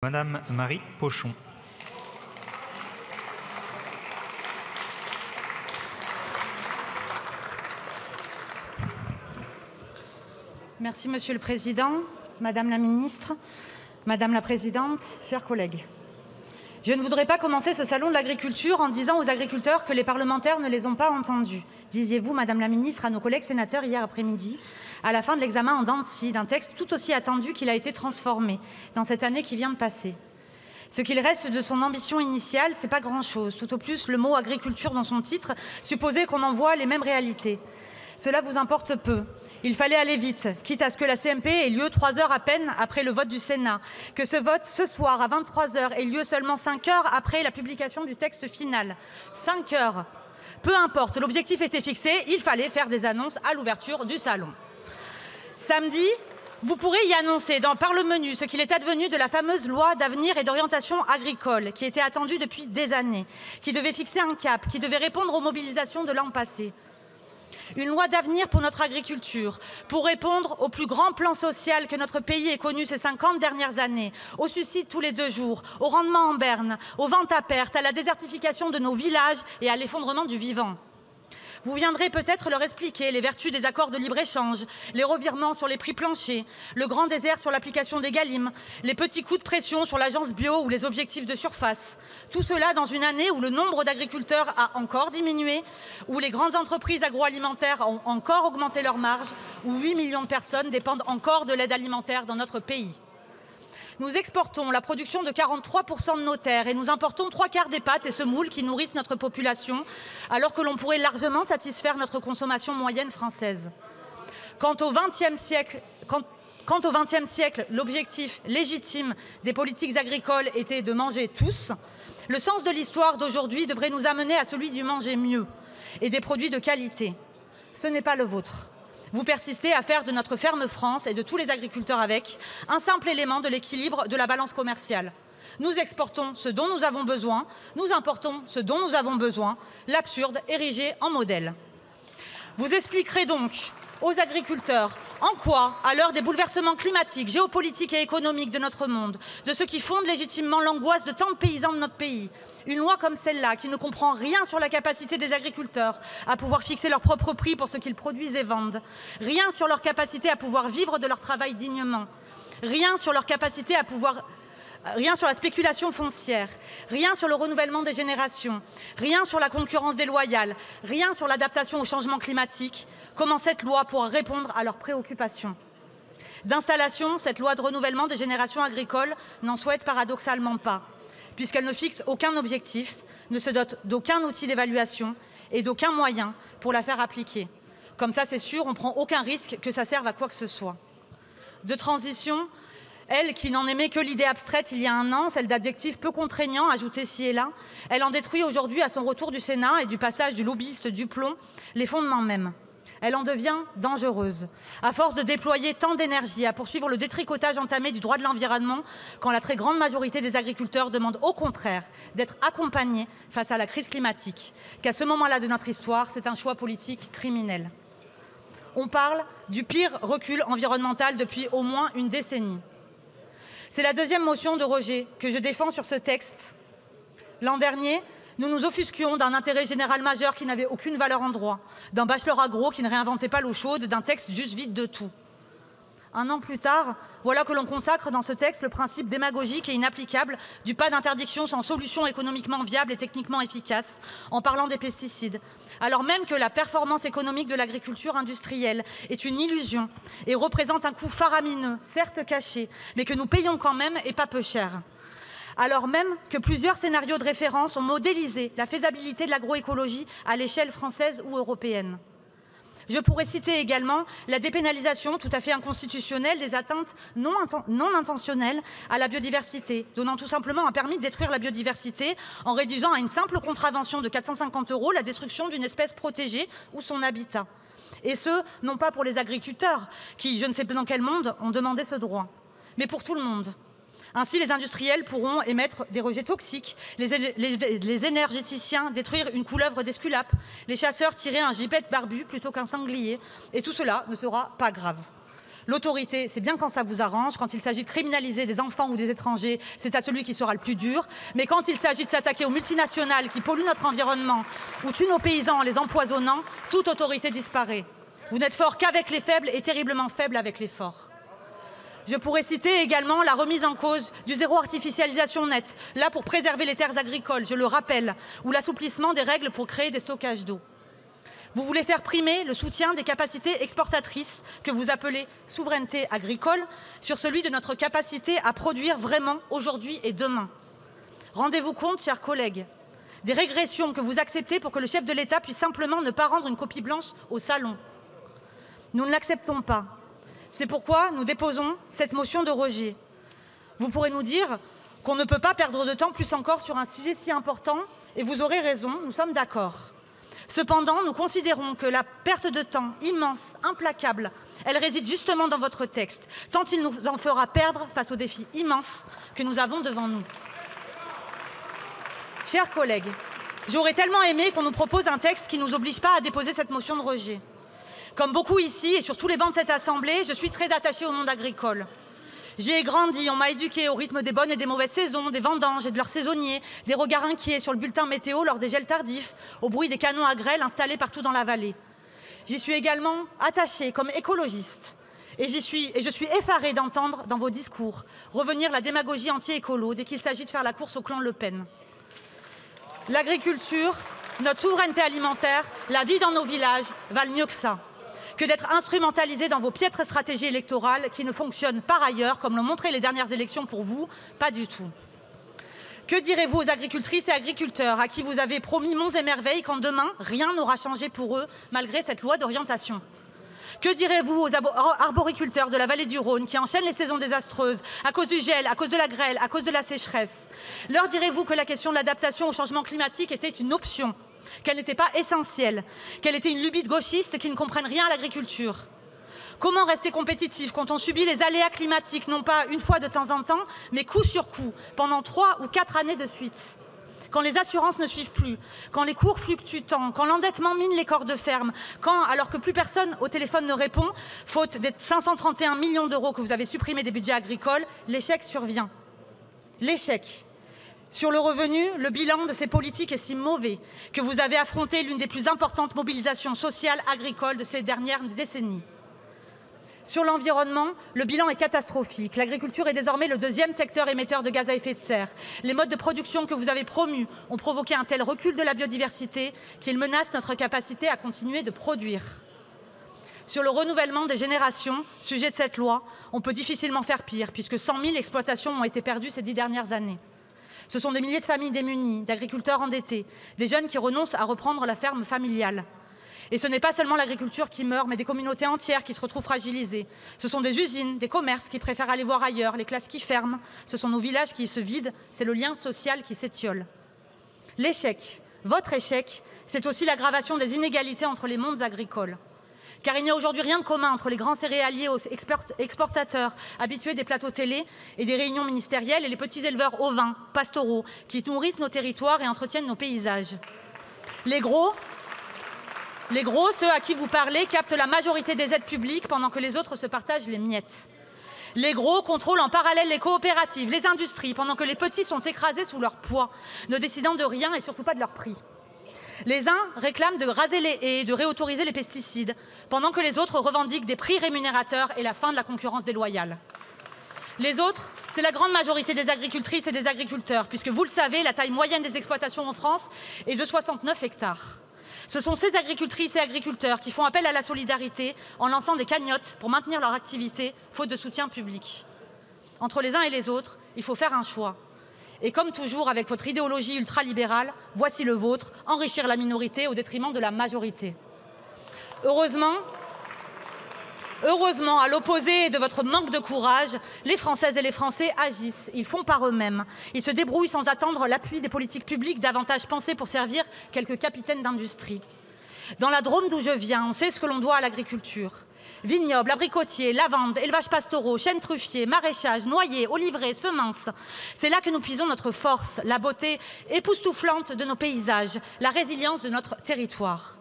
Madame Marie Pochon. Merci Monsieur le Président, Madame la Ministre, Madame la Présidente, chers collègues. Je ne voudrais pas commencer ce salon de l'agriculture en disant aux agriculteurs que les parlementaires ne les ont pas entendus. Disiez-vous, Madame la Ministre, à nos collègues sénateurs hier après-midi, à la fin de l'examen en dents de scie d'un texte tout aussi attendu qu'il a été transformé dans cette année qui vient de passer. Ce qu'il reste de son ambition initiale, ce n'est pas grand-chose. Tout au plus, le mot « agriculture » dans son titre supposait qu'on en voit les mêmes réalités. Cela vous importe peu. Il fallait aller vite, quitte à ce que la CMP ait lieu 3 heures à peine après le vote du Sénat, que ce vote, ce soir, à 23 heures, ait lieu seulement 5 heures après la publication du texte final. 5 heures. Peu importe, l'objectif était fixé, il fallait faire des annonces à l'ouverture du salon. Samedi, vous pourrez y annoncer par le menu ce qu'il est advenu de la fameuse loi d'avenir et d'orientation agricole qui était attendue depuis des années, qui devait fixer un cap, qui devait répondre aux mobilisations de l'an passé. Une loi d'avenir pour notre agriculture, pour répondre au plus grand plan social que notre pays ait connu ces 50 dernières années, au suicide tous les 2 jours, au rendement en berne, aux ventes à perte, à la désertification de nos villages et à l'effondrement du vivant. Vous viendrez peut-être leur expliquer les vertus des accords de libre-échange, les revirements sur les prix planchers, le grand désert sur l'application des Galim, les petits coups de pression sur l'agence bio ou les objectifs de surface. Tout cela dans une année où le nombre d'agriculteurs a encore diminué, où les grandes entreprises agroalimentaires ont encore augmenté leurs marges, où 8 millions de personnes dépendent encore de l'aide alimentaire dans notre pays. Nous exportons la production de 43% de nos terres et nous importons 3/4 des pâtes et semoules qui nourrissent notre population, alors que l'on pourrait largement satisfaire notre consommation moyenne française. Quant au XXe siècle, l'objectif légitime des politiques agricoles était de manger tous. Le sens de l'histoire d'aujourd'hui devrait nous amener à celui du manger mieux et des produits de qualité. Ce n'est pas le vôtre. Vous persistez à faire de notre ferme France et de tous les agriculteurs avec un simple élément de l'équilibre de la balance commerciale. Nous exportons ce dont nous avons besoin, nous importons ce dont nous avons besoin, l'absurde érigé en modèle. Vous expliquerez donc aux agriculteurs en quoi, à l'heure des bouleversements climatiques, géopolitiques et économiques de notre monde, de ce qui fonde légitimement l'angoisse de tant de paysans de notre pays, une loi comme celle-là, qui ne comprend rien sur la capacité des agriculteurs à pouvoir fixer leur propre prix pour ce qu'ils produisent et vendent, rien sur leur capacité à pouvoir vivre de leur travail dignement, rien sur leur capacité à pouvoir... Rien sur la spéculation foncière, rien sur le renouvellement des générations, rien sur la concurrence déloyale, rien sur l'adaptation au changement climatique. Comment cette loi pourra répondre à leurs préoccupations? D'installation, cette loi de renouvellement des générations agricoles n'en souhaite paradoxalement pas, puisqu'elle ne fixe aucun objectif, ne se dote d'aucun outil d'évaluation et d'aucun moyen pour la faire appliquer. Comme ça, c'est sûr, on ne prend aucun risque que ça serve à quoi que ce soit. De transition, elle qui n'en aimait que l'idée abstraite il y a 1 an, celle d'adjectifs peu contraignants ajoutés ci et là, elle en détruit aujourd'hui à son retour du Sénat et du passage du lobbyiste Duplomb les fondements mêmes. Elle en devient dangereuse, à force de déployer tant d'énergie à poursuivre le détricotage entamé du droit de l'environnement, quand la très grande majorité des agriculteurs demandent au contraire d'être accompagnés face à la crise climatique, qu'à ce moment-là de notre histoire, c'est un choix politique criminel. On parle du pire recul environnemental depuis au moins une décennie. C'est la 2e motion de rejet que je défends sur ce texte. L'an dernier, nous nous offusquions d'un intérêt général majeur qui n'avait aucune valeur en droit, d'un bachelor agro qui ne réinventait pas l'eau chaude, d'un texte juste vide de tout. 1 an plus tard, voilà que l'on consacre dans ce texte le principe démagogique et inapplicable du pas d'interdiction sans solution économiquement viable et techniquement efficace, en parlant des pesticides, alors même que la performance économique de l'agriculture industrielle est une illusion et représente un coût faramineux, certes caché, mais que nous payons quand même et pas peu cher. Alors même que plusieurs scénarios de référence ont modélisé la faisabilité de l'agroécologie à l'échelle française ou européenne. Je pourrais citer également la dépénalisation tout à fait inconstitutionnelle des atteintes non intentionnelles à la biodiversité, donnant tout simplement un permis de détruire la biodiversité en réduisant à une simple contravention de 450 € la destruction d'une espèce protégée ou son habitat. Et ce, non pas pour les agriculteurs, qui, je ne sais dans quel monde, ont demandé ce droit, mais pour tout le monde. Ainsi, les industriels pourront émettre des rejets toxiques, les énergéticiens détruire une couleuvre d'Esculape, les chasseurs tirer un gibet barbu plutôt qu'un sanglier, et tout cela ne sera pas grave. L'autorité, c'est bien quand ça vous arrange. Quand il s'agit de criminaliser des enfants ou des étrangers, c'est à celui qui sera le plus dur. Mais quand il s'agit de s'attaquer aux multinationales qui polluent notre environnement ou tuent nos paysans en les empoisonnant, toute autorité disparaît. Vous n'êtes fort qu'avec les faibles et terriblement faible avec les forts. Je pourrais citer également la remise en cause du zéro artificialisation net, là pour préserver les terres agricoles, je le rappelle, ou l'assouplissement des règles pour créer des stockages d'eau. Vous voulez faire primer le soutien des capacités exportatrices que vous appelez souveraineté agricole sur celui de notre capacité à produire vraiment aujourd'hui et demain. Rendez-vous compte, chers collègues, des régressions que vous acceptez pour que le chef de l'État puisse simplement ne pas rendre une copie blanche au salon. Nous ne l'acceptons pas. C'est pourquoi nous déposons cette motion de rejet. Vous pourrez nous dire qu'on ne peut pas perdre de temps plus encore sur un sujet si important, et vous aurez raison, nous sommes d'accord. Cependant, nous considérons que la perte de temps immense, implacable, elle réside justement dans votre texte, tant il nous en fera perdre face aux défis immenses que nous avons devant nous. Chers collègues, j'aurais tellement aimé qu'on nous propose un texte qui ne nous oblige pas à déposer cette motion de rejet. Comme beaucoup ici et sur tous les bancs de cette Assemblée, je suis très attachée au monde agricole. J'y ai grandi, on m'a éduquée au rythme des bonnes et des mauvaises saisons, des vendanges et de leurs saisonniers, des regards inquiets sur le bulletin météo lors des gels tardifs, au bruit des canons à grêle installés partout dans la vallée. J'y suis également attachée comme écologiste. Et je suis effarée d'entendre dans vos discours revenir la démagogie anti-écolo dès qu'il s'agit de faire la course au clan Le Pen. L'agriculture, notre souveraineté alimentaire, la vie dans nos villages valent mieux que d'être instrumentalisé dans vos piètres stratégies électorales qui ne fonctionnent par ailleurs, comme l'ont montré les dernières élections pour vous, pas du tout. Que direz-vous aux agricultrices et agriculteurs à qui vous avez promis monts et merveilles quand demain, rien n'aura changé pour eux malgré cette loi d'orientation? Que direz-vous aux arboriculteurs de la vallée du Rhône qui enchaînent les saisons désastreuses à cause du gel, à cause de la grêle, à cause de la sécheresse? Leur direz-vous que la question de l'adaptation au changement climatique était une option, qu'elle n'était pas essentielle, qu'elle était une lubie de gauchistes qui ne comprennent rien à l'agriculture? Comment rester compétitif quand on subit les aléas climatiques, non pas une fois de temps en temps, mais coup sur coup, pendant 3 ou 4 années de suite? Quand les assurances ne suivent plus, quand les cours fluctuent tant, quand l'endettement mine les corps de ferme, quand, alors que plus personne au téléphone ne répond, faute des 531 millions d'euros que vous avez supprimés des budgets agricoles, l'échec survient. L'échec. Sur le revenu, le bilan de ces politiques est si mauvais que vous avez affronté l'une des plus importantes mobilisations sociales agricoles de ces dernières décennies. Sur l'environnement, le bilan est catastrophique. L'agriculture est désormais le 2e secteur émetteur de gaz à effet de serre. Les modes de production que vous avez promus ont provoqué un tel recul de la biodiversité qu'il menace notre capacité à continuer de produire. Sur le renouvellement des générations, sujet de cette loi, on peut difficilement faire pire, puisque 100 000 exploitations ont été perdues ces 10 dernières années. Ce sont des milliers de familles démunies, d'agriculteurs endettés, des jeunes qui renoncent à reprendre la ferme familiale. Et ce n'est pas seulement l'agriculture qui meurt, mais des communautés entières qui se retrouvent fragilisées. Ce sont des usines, des commerces qui préfèrent aller voir ailleurs, les classes qui ferment. Ce sont nos villages qui se vident, c'est le lien social qui s'étiole. L'échec, votre échec, c'est aussi l'aggravation des inégalités entre les mondes agricoles. Car il n'y a aujourd'hui rien de commun entre les grands céréaliers exportateurs habitués des plateaux télé et des réunions ministérielles et les petits éleveurs ovins, pastoraux, qui nourrissent nos territoires et entretiennent nos paysages. Les gros, ceux à qui vous parlez, captent la majorité des aides publiques pendant que les autres se partagent les miettes. Les gros contrôlent en parallèle les coopératives, les industries, pendant que les petits sont écrasés sous leur poids, ne décidant de rien et surtout pas de leur prix. Les uns réclament de raser les haies et de réautoriser les pesticides, pendant que les autres revendiquent des prix rémunérateurs et la fin de la concurrence déloyale. Les autres, c'est la grande majorité des agricultrices et des agriculteurs, puisque vous le savez, la taille moyenne des exploitations en France est de 69 hectares. Ce sont ces agricultrices et agriculteurs qui font appel à la solidarité en lançant des cagnottes pour maintenir leur activité, faute de soutien public. Entre les uns et les autres, il faut faire un choix. Et comme toujours avec votre idéologie ultralibérale, voici le vôtre, enrichir la minorité au détriment de la majorité. Heureusement, à l'opposé de votre manque de courage, les Françaises et les Français agissent, ils font par eux-mêmes. Ils se débrouillent sans attendre l'appui des politiques publiques davantage pensées pour servir quelques capitaines d'industrie. Dans la Drôme d'où je viens, on sait ce que l'on doit à l'agriculture. Vignobles, abricotiers, lavandes, élevages pastoraux, chênes truffiers, maraîchage, noyers, oliveraies, semences. C'est là que nous puisons notre force, la beauté époustouflante de nos paysages, la résilience de notre territoire.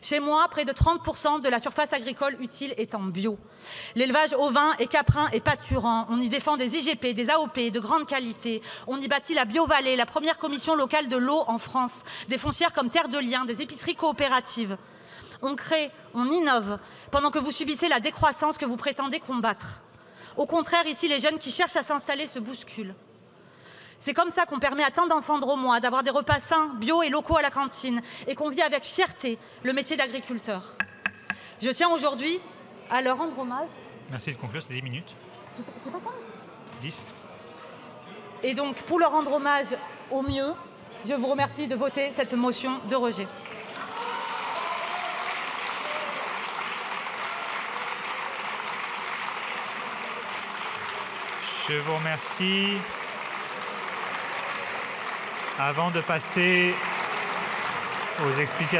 Chez moi, près de 30% de la surface agricole utile est en bio. L'élevage ovin et caprin est pâturant. On y défend des IGP, des AOP de grande qualité. On y bâtit la Bio-Vallée, la première commission locale de l'eau en France, des foncières comme Terre de Liens, des épiceries coopératives. On crée, on innove, pendant que vous subissez la décroissance que vous prétendez combattre. Au contraire, ici, les jeunes qui cherchent à s'installer se bousculent. C'est comme ça qu'on permet à tant d'enfants drômois d'avoir des repas sains, bio et locaux à la cantine et qu'on vit avec fierté le métier d'agriculteur. Je tiens aujourd'hui à leur rendre hommage. Merci de conclure, c'est 10 minutes. C'est pas 15 ? 10. Et donc, pour leur rendre hommage au mieux, je vous remercie de voter cette motion de rejet. Je vous remercie. Avant de passer aux explications